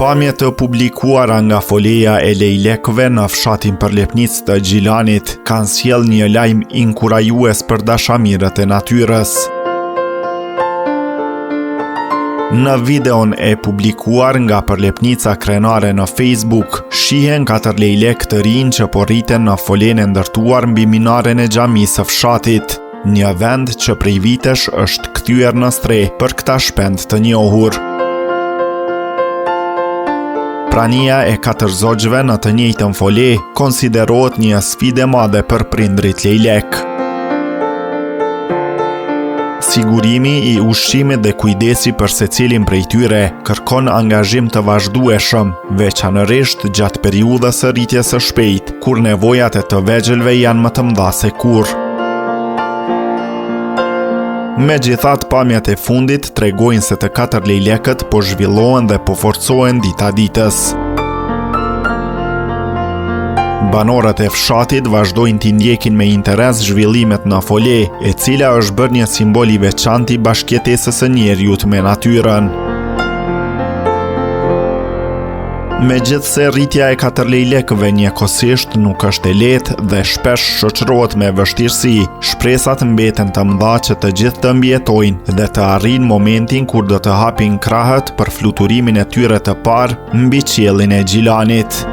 Pamje të publikuara nga foleja e lejlekëve në fshatin Përlepnicë të Gjilanit kanë sjell një lajm inkurajues për dashamirët e natyrës. Në videon e publikuar nga Përlepnica Krenare në Facebook, shihen 4 lejlek të rinj që po rriten në folenë e ndërtuar mbi minaren e xhamisë së fshatit, një vend që prej vitesh është kthyer në stre për këta shpend të njohur. Prania e 4 zogjve në të njëjtën fole konsiderohet një sfidë e madhe për prindrit lejlek. Sigurimi i ushqimit dhe kujdesi për secilin prej tyre kërkon angazhim të vazhdueshëm, veçanërisht gjatë periudhës së rritjes së shpejtë, kur nevojat e të vegjëlve janë më të mëdha se kurrë. Megjithatë, pamjet e fundit tregojnë se të 4 lejlekët po zhvillohen dhe po forcohen dita ditës. Banorët e fshatit vazhdojnë t'i ndjekin me interes zhvillimet në fole, e cila është bërë një simbol i veçantë i bashkëjetesës së njeriut me natyrën. Megjithse rritja e 4 lejlekëve njëkohësisht nuk është e lehtë dhe shpesh shoqërohet me vështirësi, shpresat mbeten të mëdha që të gjithë të mbijetojnë dhe të arrijnë momentin kur do të hapin krahët për fluturimin e tyre të parë mbi qiellin e Gjilanit.